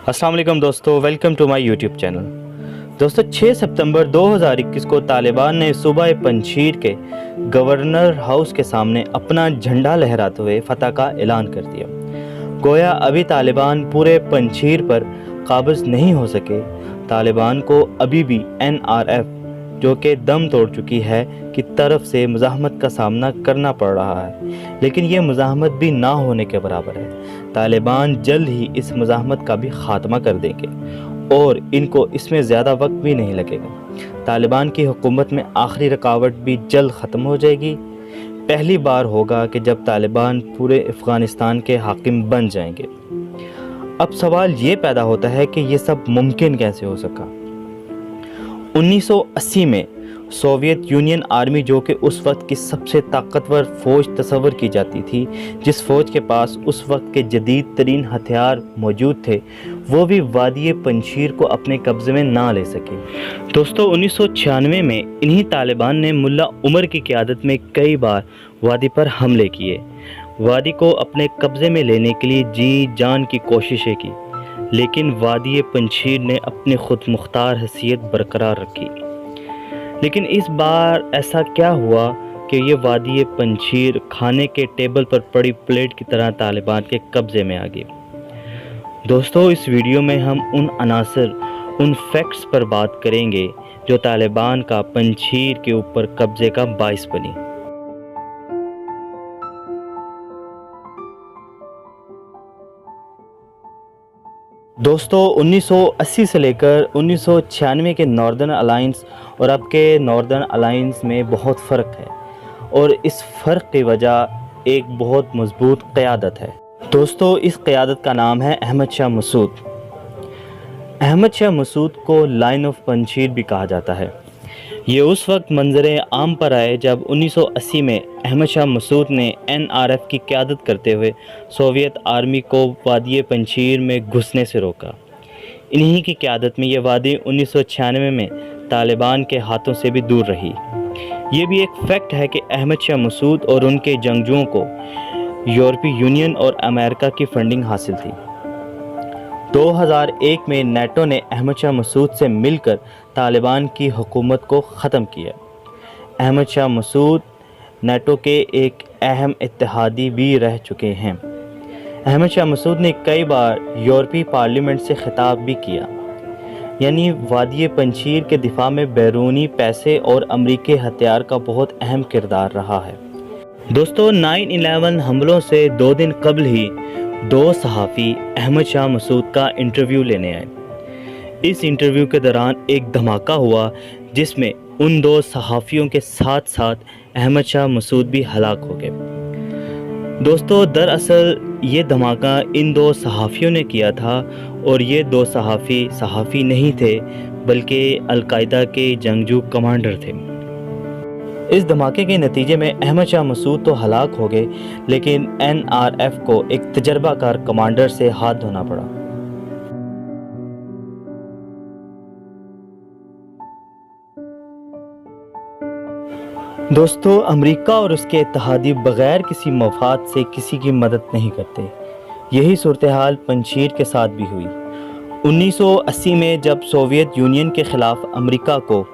अस्सलाम वालेकुम दोस्तों, welcome to my YouTube channel. दोस्तों 6 सितंबर 2021 को तालिबान ने सूबा पंजशीर के गवर्नर हाउस के सामने अपना झंडा लहराते हुए फतह का ऐलान कर दिया। गोया अभी तालिबान पूरे पंजशीर पर काबिज नहीं हो सके। तालिबान को अभी भी NRF जो कि दम तोड़ चुकी है की तरफ से मुज़ाहमत का सामना करना पड़ रहा है, लेकिन ये मुज़ाहमत भी ना होने के बराबर है। तालिबान जल्द ही इस मुज़ाहमत का भी ख़ात्मा कर देंगे और इनको इसमें ज़्यादा वक्त भी नहीं लगेगा। तालिबान की हुकूमत में आखिरी रुकावट भी जल्द ख़त्म हो जाएगी। पहली बार होगा कि जब तालिबान पूरे अफ़गानिस्तान के हाकिम बन जाएंगे। अब सवाल ये पैदा होता है कि ये सब मुमकिन कैसे हो सका। 1980 में सोवियत यूनियन आर्मी, जो कि उस वक्त की सबसे ताकतवर फ़ौज तस्वर की जाती थी, जिस फ़ौज के पास उस वक्त के जदीद तरीन हथियार मौजूद थे, वो भी वादी पंजशीर को अपने कब्ज़े में ना ले सके। दोस्तों 1996 में इन्हीं तालिबान ने मुल्ला उमर की क़यादत में कई बार वादी पर हमले किए। वादी को अपने कब्ज़े में लेने के लिए जी जान की कोशिशें की, लेकिन वादी पंजशीर ने अपनी खुद मुख्तार हैसियत बरकरार रखी। लेकिन इस बार ऐसा क्या हुआ कि ये वादी पंजशीर खाने के टेबल पर पड़ी प्लेट की तरह तालिबान के कब्ज़े में आ गई। दोस्तों इस वीडियो में हम उन अनासर, उन फैक्ट्स पर बात करेंगे जो तालिबान का पंजशीर के ऊपर कब्ज़े का बाइस बनी। दोस्तों 1980 से लेकर 1996 के नॉर्दर्न अलायंस और अब के नॉर्दर्न अलायंस में बहुत फ़र्क है, और इस फ़र्क की वजह एक बहुत मजबूत क़यादत है। दोस्तों इस क़यादत का नाम है अहमद शाह मसूद। अहमद शाह मसूद को लायन ऑफ पंजशीर भी कहा जाता है। ये उस वक्त मंजरे आम पर आए जब 1980 में अहमद शाह मसूद ने NRF की क़यादत करते हुए सोवियत आर्मी को वादी पंजशीर में घुसने से रोका। इन्हीं की क़यादत में ये वादी 1996 में तालिबान के हाथों से भी दूर रही। ये भी एक फैक्ट है कि अहमद शाह मसूद और उनके जंगजुओं को यूरोपीय यूनियन और अमेरिका की फंडिंग हासिल थी। 2001 में नेटो ने अहमद शाह मसूद से मिलकर तालिबान की हुकूमत को ख़त्म किया। अहमद शाह मसूद नेटो के एक अहम इत्तेहादी भी रह चुके हैं। अहमद शाह मसूद ने कई बार यूरोपीय पार्लियामेंट से खिताब भी किया, यानी वादी पंजशीर के दिफा में बैरूनी पैसे और अमरीकी हथियार का बहुत अहम किरदार रहा है। दोस्तों 9/11 हमलों से 2 दिन कबल ही 2 सहाफ़ी अहमद शाह मसूद का इंटरव्यू लेने आए। इस इंटरव्यू के दौरान एक धमाका हुआ जिसमें उन 2 सहाफ़ियों के साथ साथ अहमद शाह मसूद भी हलाक हो गए। दोस्तों दरअसल ये धमाका इन 2 सहाफ़ियों ने किया था, और ये 2 सहाफ़ी नहीं थे बल्कि अलकायदा के जंगजू कमांडर थे। इस धमाके के नतीजे में अहमद शाह मसूद तो हलाक हो गए, लेकिन NRF को एक तजर्बाकार कमांडर से हाथ धोना पड़ा। दोस्तों अमेरिका और उसके इत्तेहादी बग़ैर किसी मफाद से किसी की मदद नहीं करते। यही सूरत हाल पंजशीर के साथ भी हुई। 1980 में जब सोवियत यूनियन के ख़िलाफ़ अमेरिका को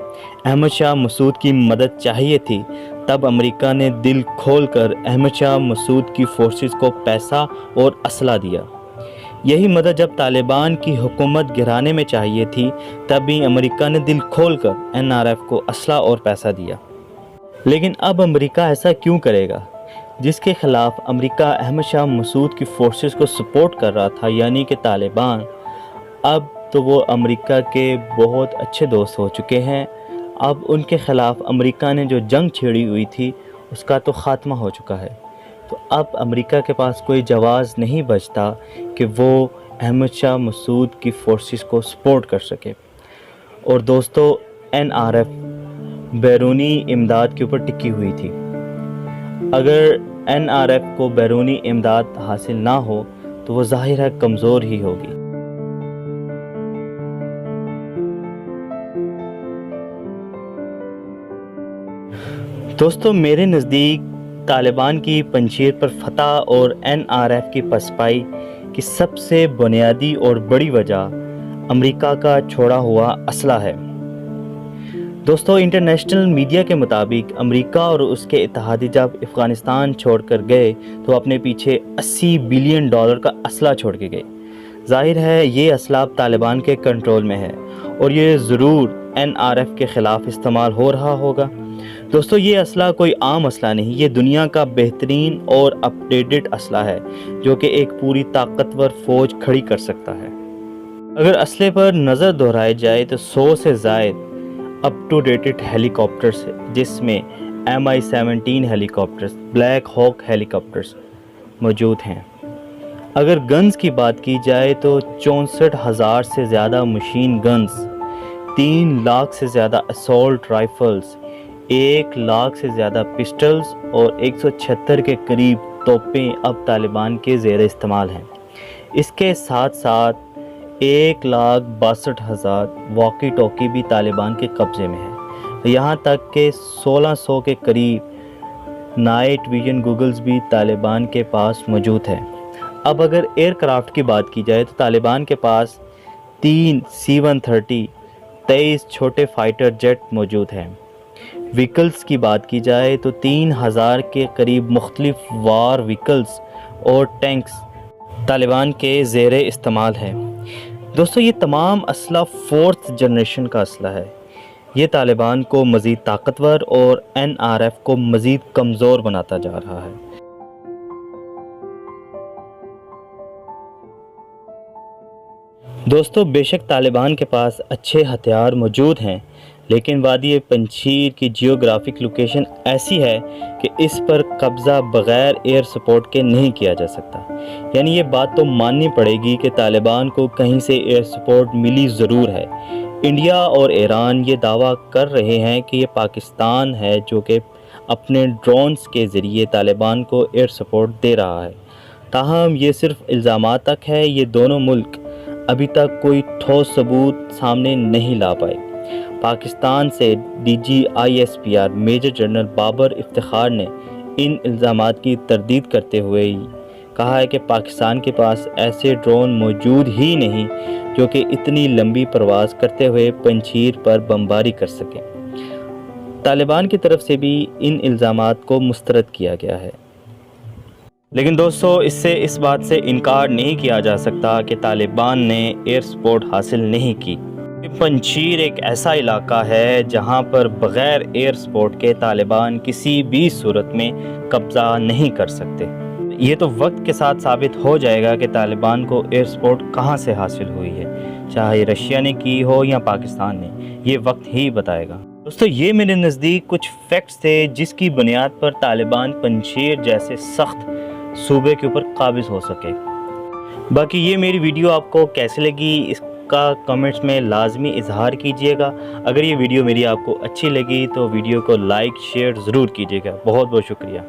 अहमद शाह मसूद की मदद चाहिए थी, तब अमेरिका ने दिल खोलकर अहमद शाह मसूद की फ़ोर्सेस को पैसा और असला दिया। यही मदद जब तालिबान की हुकूमत गिराने में चाहिए थी, तब भी अमेरिका ने दिल खोलकर NRF को असला और पैसा दिया। लेकिन अब अमेरिका ऐसा क्यों करेगा? जिसके ख़िलाफ़ अमेरिका अहमद शाह मसूद की फ़ोर्सेस को सपोर्ट कर रहा था, यानी कि तालिबान, अब तो वो अमेरिका के बहुत अच्छे दोस्त हो चुके हैं। अब उनके ख़िलाफ़ अमेरिका ने जो जंग छेड़ी हुई थी उसका तो ख़ात्मा हो चुका है। तो अब अमेरिका के पास कोई जवाज़ नहीं बचता कि वो अहमद शाह मसूद की फ़ोर्सेस को सपोर्ट कर सके। और दोस्तों NRF बैरूनी इमदाद के ऊपर टिकी हुई थी। अगर NRF को बैरूनी इमदाद हासिल ना हो तो वो ज़ाहिर है कमज़ोर ही होगी। दोस्तों मेरे नज़दीक तालिबान की पंजशीर पर फतह और NRF की पसपाई کی سب سے بنیادی اور بڑی وجہ امریکہ کا چھوڑا ہوا اسلحہ ہے۔ دوستو، انٹرنیشنل میڈیا کے مطابق امریکہ اور اس کے اتحادی جب افغانستان چھوڑ کر گئے تو اپنے پیچھے $80 بلین کا اسلحہ چھوڑ کے گئے۔ ظاہر ہے یہ اسلحہ اب طالبان کے کنٹرول میں ہے اور یہ ضرور NRF کے خلاف استعمال ہو رہا ہوگا۔ دوستو، یہ اسلحہ کوئی عام اسلحہ نہیں، یہ دنیا کا بہترین اور اپ ڈیٹڈ اسلحہ ہے جو کہ ایک پوری طاقتور فوج کھڑی کر سکتا ہے۔ اگر اسلحے پر نظر دہرائی جائے تو 100 سے زائد up to dated helicopters جس میں Mi-17 helicopters, Black Hawk helicopters موجود ہیں۔ اگر گنز کی بات کی جائے تو 64,000 سے زیادہ مشین گنز، 3 لاکھ سے زیادہ اسالٹ رائفلز، 1 لاکھ سے زیادہ پسٹلز اور 176 کے قریب توپیں اب طالبان کے زیر استعمال ہیں۔ اس کے ساتھ ساتھ 1,62,000 واقی ٹوکی بھی طالبان کے قبضے میں ہے۔ یہاں تک کہ 1600 کے قریب نائٹ ویژن گوگلز بھی طالبان کے پاس موجود ہے۔ اب اگر ایئر کرافٹ کی بات کی جائے تو طالبان کے پاس 3 C-130 23 چھوٹے فائٹر جیٹ موجود ہیں۔ وہیکلز کی بات کی جائے تو 3,000 کے قریب مختلف وار وہیکلز اور ٹینکس طالبان کے زیر استعمال ہے۔ دوستو، یہ تمام اسلحہ 4th جنریشن کا اسلحہ ہے۔ یہ طالبان کو مزید طاقتور اور NRF کو مزید کمزور بناتا جا رہا ہے۔ دوستو، بے شک طالبان کے پاس اچھے ہتھیار موجود ہیں، لیکن وادی پنجشیر کی جیوگرافک لوکیشن ایسی ہے کہ اس پر قبضہ بغیر ایئر سپورٹ کے نہیں کیا جا سکتا۔ یعنی یہ بات تو ماننی پڑے گی کہ طالبان کو کہیں سے ایئر سپورٹ ملی ضرور ہے۔ انڈیا اور ایران یہ دعویٰ کر رہے ہیں کہ یہ پاکستان ہے جو کہ اپنے ڈرونز کے ذریعے طالبان کو ایئر سپورٹ دے رہا ہے۔ تاہم یہ صرف الزامات تک ہے، یہ دونوں ملک ابھی تک کوئی ٹھوس ثبوت سامنے نہیں لا پائے۔ پاکستان سے DGISPR major general Babar Iftikhar نے ان الزامات کی تردید کرتے ہوئے کہا ہے کہ پاکستان کے پاس ایسے ڈرون موجود ہی نہیں جو کہ اتنی لمبی پرواز کرتے ہوئے پنجشیر پر بمباری کر سکیں۔ طالبان کی طرف سے بھی ان الزامات کو مسترد کیا گیا ہے۔ لیکن دوستو، اس بات سے انکار نہیں کیا جا سکتا کہ طالبان نے ایئر سپورٹ حاصل نہیں کی۔ پنجشیر ایک ایسا علاقہ ہے جہاں پر بغیر ایئر سپورٹ کے طالبان کسی بھی صورت میں قبضہ نہیں کر سکتے۔ یہ تو وقت کے ساتھ ثابت ہو جائے گا کہ طالبان کو ایئر سپورٹ کہاں سے حاصل ہوئی ہے، چاہے رشیا نے کی ہو یا پاکستان نے، یہ وقت ہی بتائے گا۔ دوستو، یہ میرے نزدیک کچھ فیکٹس تھے جس کی بنیاد پر طالبان پنجشیر جیسے سخت صوبے کے اوپر قابض ہو سکے۔ باقی یہ میری ویڈیو آپ کو کیسے لگی اس کا کمنٹس میں لازمی اظہار کیجئے گا۔ اگر یہ ویڈیو میری آپ کو اچھی لگی تو ویڈیو کو لائک شیئر ضرور کیجئے گا۔ بہت بہت شکریہ۔